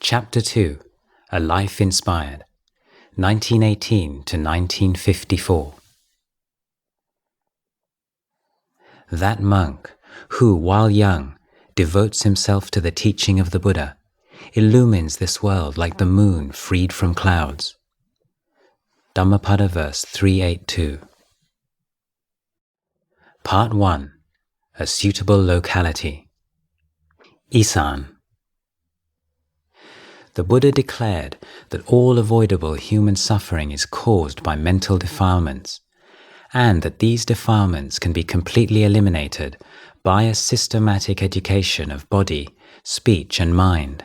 Chapter 2 A Life Inspired 1918 to 1954. That monk who, while young, devotes himself to the teaching of the Buddha, illumines this world like the moon freed from clouds. Dhammapada verse 382. Part 1. A Suitable Locality. Isan. The Buddha declared that all avoidable human suffering is caused by mental defilements, and that these defilements can be completely eliminated by a systematic education of body, speech and mind.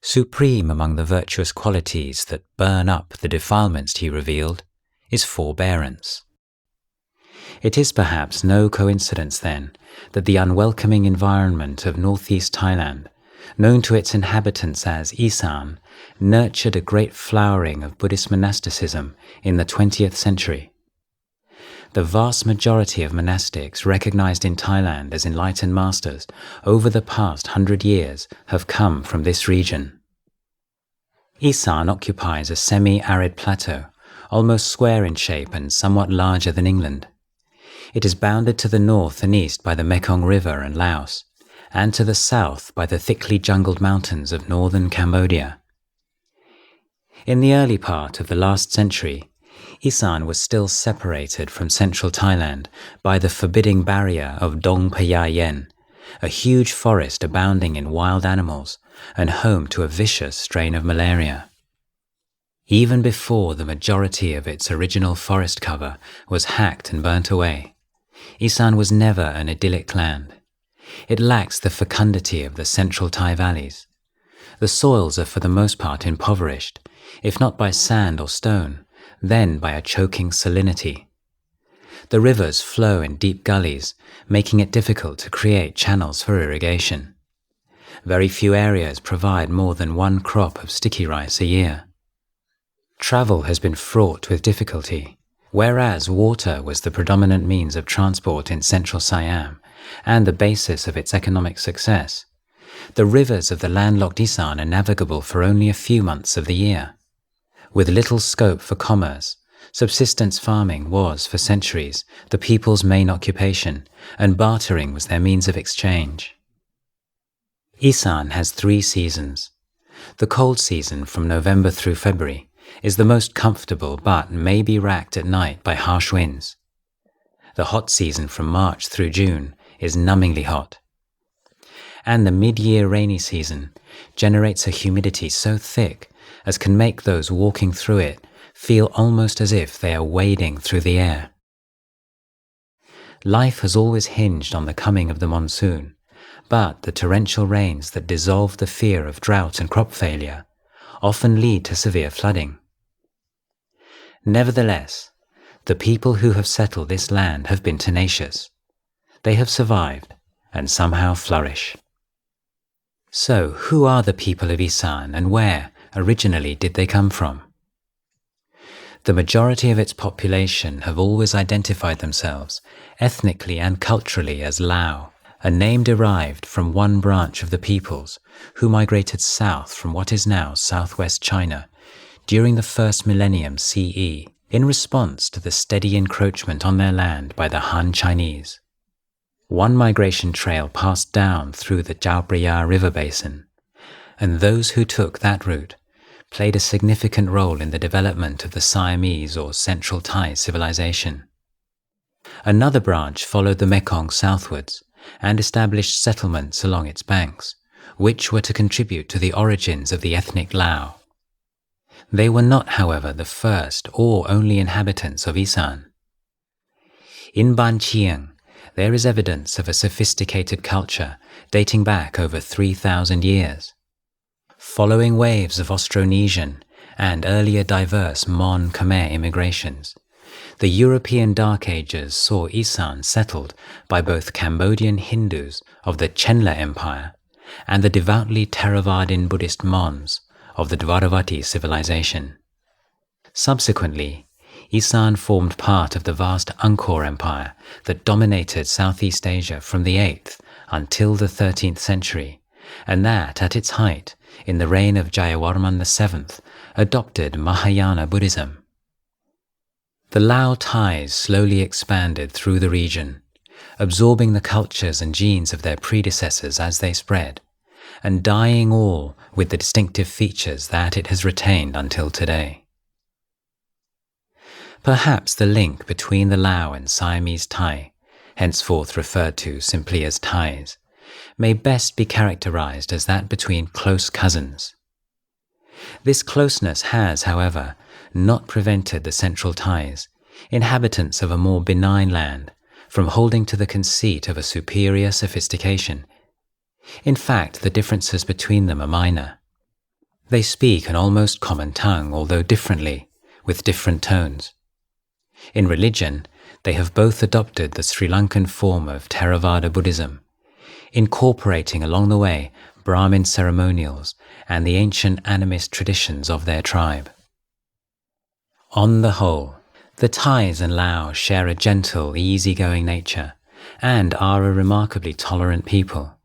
Supreme among the virtuous qualities that burn up the defilements, he revealed, is forbearance. It is perhaps no coincidence then that the unwelcoming environment of Northeast Thailand, known to its inhabitants as Isan, nurtured a great flowering of Buddhist monasticism in the 20th century. The vast majority of monastics recognized in Thailand as enlightened masters over the past 100 years have come from this region. Isan occupies a semi-arid plateau, almost square in shape and somewhat larger than England. It is bounded to the north and east by the Mekong River and Laos, and to the south by the thickly jungled mountains of northern Cambodia. In the early part of the last century, Isan was still separated from central Thailand by the forbidding barrier of Dong Phaya Yen, a huge forest abounding in wild animals and home to a vicious strain of malaria. Even before the majority of its original forest cover was hacked and burnt away, Isan was never an idyllic land. It lacks the fecundity of the central Thai valleys. The soils are for the most part impoverished, if not by sand or stone, then by a choking salinity. The rivers flow in deep gullies, making it difficult to create channels for irrigation. Very few areas provide more than one crop of sticky rice a year. Travel has been fraught with difficulty. Whereas water was the predominant means of transport in central Siam and the basis of its economic success, the rivers of the landlocked Isan are navigable for only a few months of the year. With little scope for commerce, subsistence farming was, for centuries, the people's main occupation, and bartering was their means of exchange. Isan has 3 seasons. The cold season from November through February is the most comfortable but may be racked at night by harsh winds. The hot season from March through June is numbingly hot. And the mid-year rainy season generates a humidity so thick as can make those walking through it feel almost as if they are wading through the air. Life has always hinged on the coming of the monsoon, but the torrential rains that dissolve the fear of drought and crop failure often lead to severe flooding. Nevertheless, the people who have settled this land have been tenacious. They have survived and somehow flourish. So, who are the people of Isan and where, originally, did they come from? The majority of its population have always identified themselves, ethnically and culturally, as Lao, a name derived from one branch of the peoples who migrated south from what is now southwest China during the first millennium CE in response to the steady encroachment on their land by the Han Chinese. One migration trail passed down through the Chao Phraya river basin, and those who took that route played a significant role in the development of the Siamese or Central Thai civilization. Another branch followed the Mekong southwards and established settlements along its banks, which were to contribute to the origins of the ethnic Lao. They were not, however, the first or only inhabitants of Isan. In Ban Chiang, there is evidence of a sophisticated culture dating back over 3,000 years. Following waves of Austronesian and earlier diverse Mon Khmer immigrations, the European Dark Ages saw Isan settled by both Cambodian Hindus of the Chenla Empire and the devoutly Theravadin Buddhist Mons of the Dvaravati civilization. Subsequently, Isan formed part of the vast Angkor Empire that dominated Southeast Asia from the 8th until the 13th century and that, at its height, in the reign of Jayavarman VII, adopted Mahayana Buddhism. The Lao Thais slowly expanded through the region, absorbing the cultures and genes of their predecessors as they spread, and dyeing all with the distinctive features that it has retained until today. Perhaps the link between the Lao and Siamese Thai, henceforth referred to simply as Thais, may best be characterized as that between close cousins. This closeness has, however, not prevented the Central Thais, inhabitants of a more benign land, from holding to the conceit of a superior sophistication. In fact, the differences between them are minor. They speak an almost common tongue, although differently, with different tones. In religion, they have both adopted the Sri Lankan form of Theravada Buddhism, incorporating along the way Brahmin ceremonials and the ancient animist traditions of their tribe. On the whole, the Thais and Laos share a gentle, easygoing nature and are a remarkably tolerant people.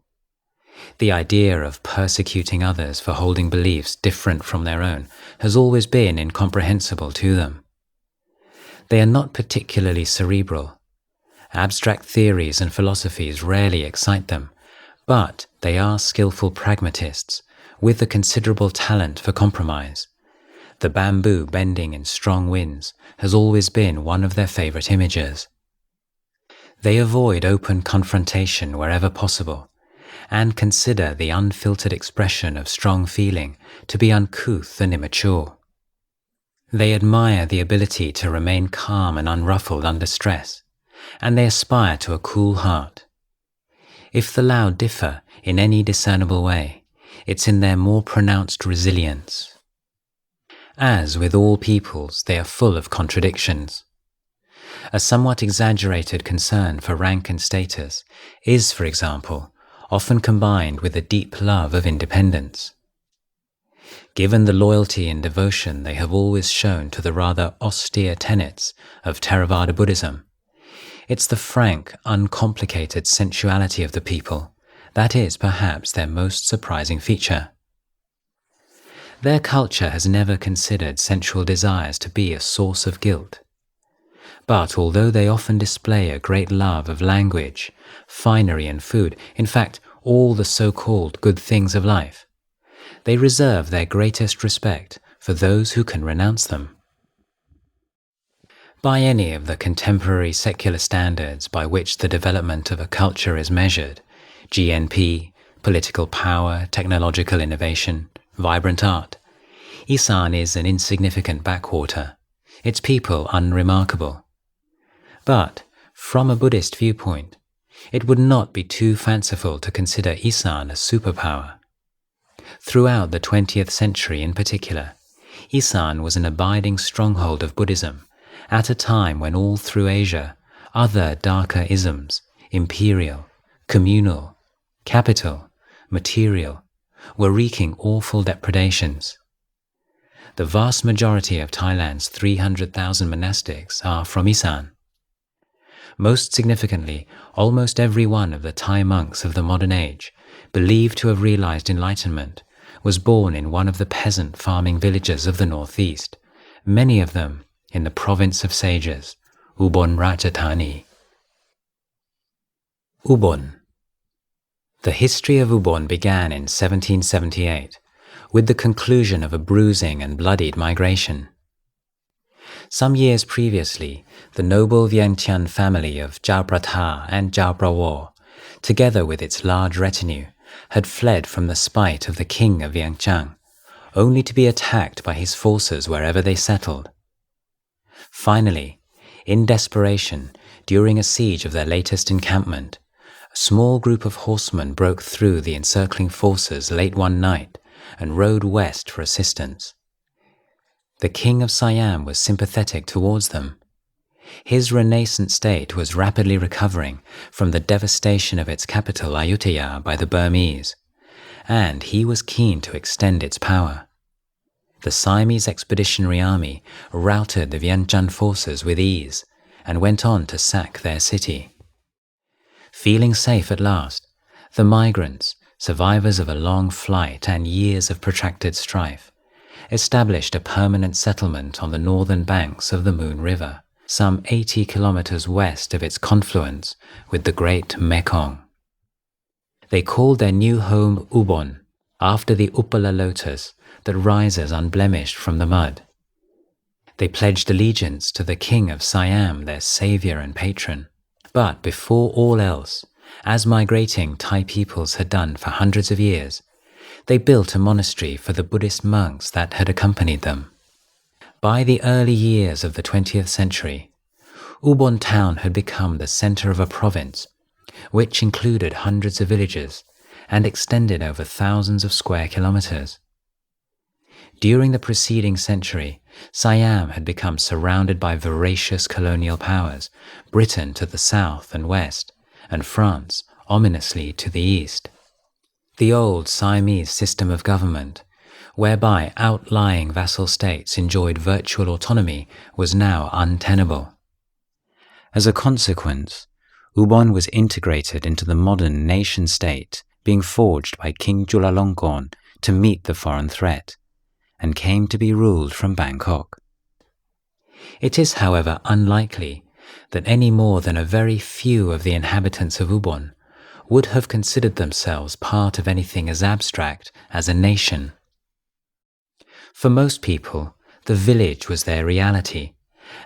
The idea of persecuting others for holding beliefs different from their own has always been incomprehensible to them. They are not particularly cerebral. Abstract theories and philosophies rarely excite them, but they are skillful pragmatists with a considerable talent for compromise. The bamboo bending in strong winds has always been one of their favorite images. They avoid open confrontation wherever possible, and consider the unfiltered expression of strong feeling to be uncouth and immature. They admire the ability to remain calm and unruffled under stress, and they aspire to a cool heart. If the Lao differ in any discernible way, it's in their more pronounced resilience. As with all peoples, they are full of contradictions. A somewhat exaggerated concern for rank and status is, for example, often combined with a deep love of independence. Given the loyalty and devotion they have always shown to the rather austere tenets of Theravada Buddhism, it's the frank, uncomplicated sensuality of the people that is perhaps their most surprising feature. Their culture has never considered sensual desires to be a source of guilt. But although they often display a great love of language, finery and food, in fact, all the so-called good things of life, they reserve their greatest respect for those who can renounce them. By any of the contemporary secular standards by which the development of a culture is measured, GNP, political power, technological innovation, vibrant art, Isan is an insignificant backwater, its people unremarkable. But, from a Buddhist viewpoint, it would not be too fanciful to consider Isan a superpower. Throughout the 20th century in particular, Isan was an abiding stronghold of Buddhism at a time when all through Asia, other darker isms, imperial, communal, capital, material, were wreaking awful depredations. The vast majority of Thailand's 300,000 monastics are from Isan. Most significantly, almost every one of the Thai monks of the modern age, believed to have realized enlightenment, was born in one of the peasant farming villages of the Northeast, many of them in the province of sages, Ubon Ratchathani. Ubon. The history of Ubon began in 1778, with the conclusion of a bruising and bloodied migration. Some years previously, the noble Vientiane family of Chao Pratha and Chao Prawo, together with its large retinue, had fled from the spite of the king of Vientiane, only to be attacked by his forces wherever they settled. Finally, in desperation, during a siege of their latest encampment, a small group of horsemen broke through the encircling forces late one night and rode west for assistance. The king of Siam was sympathetic towards them. His renascent state was rapidly recovering from the devastation of its capital Ayutthaya by the Burmese, and he was keen to extend its power. The Siamese Expeditionary Army routed the Vientiane forces with ease and went on to sack their city. Feeling safe at last, the migrants, survivors of a long flight and years of protracted strife, established a permanent settlement on the northern banks of the Moon River, some 80 kilometers west of its confluence with the great Mekong. They called their new home Ubon, after the Upala lotus that rises unblemished from the mud. They pledged allegiance to the king of Siam, their savior and patron. But before all else, as migrating Thai peoples had done for hundreds of years, they built a monastery for the Buddhist monks that had accompanied them. By the early years of the 20th century, Ubon town had become the center of a province, which included hundreds of villages and extended over thousands of square kilometers. During the preceding century, Siam had become surrounded by voracious colonial powers, Britain to the south and west, and France, ominously, to the east. The old Siamese system of government, whereby outlying vassal states enjoyed virtual autonomy, was now untenable. As a consequence, Ubon was integrated into the modern nation-state being forged by King Chulalongkorn to meet the foreign threat, and came to be ruled from Bangkok. It is, however, unlikely that any more than a very few of the inhabitants of Ubon would have considered themselves part of anything as abstract as a nation. For most people, the village was their reality,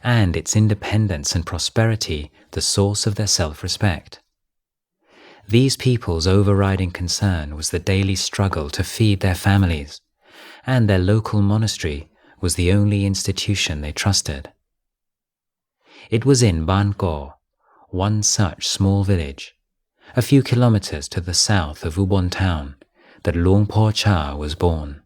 and its independence and prosperity the source of their self-respect. These people's overriding concern was the daily struggle to feed their families, and their local monastery was the only institution they trusted. It was in Ban Ko, one such small village, a few kilometers to the south of Ubon town, that Luang Por Cha was born.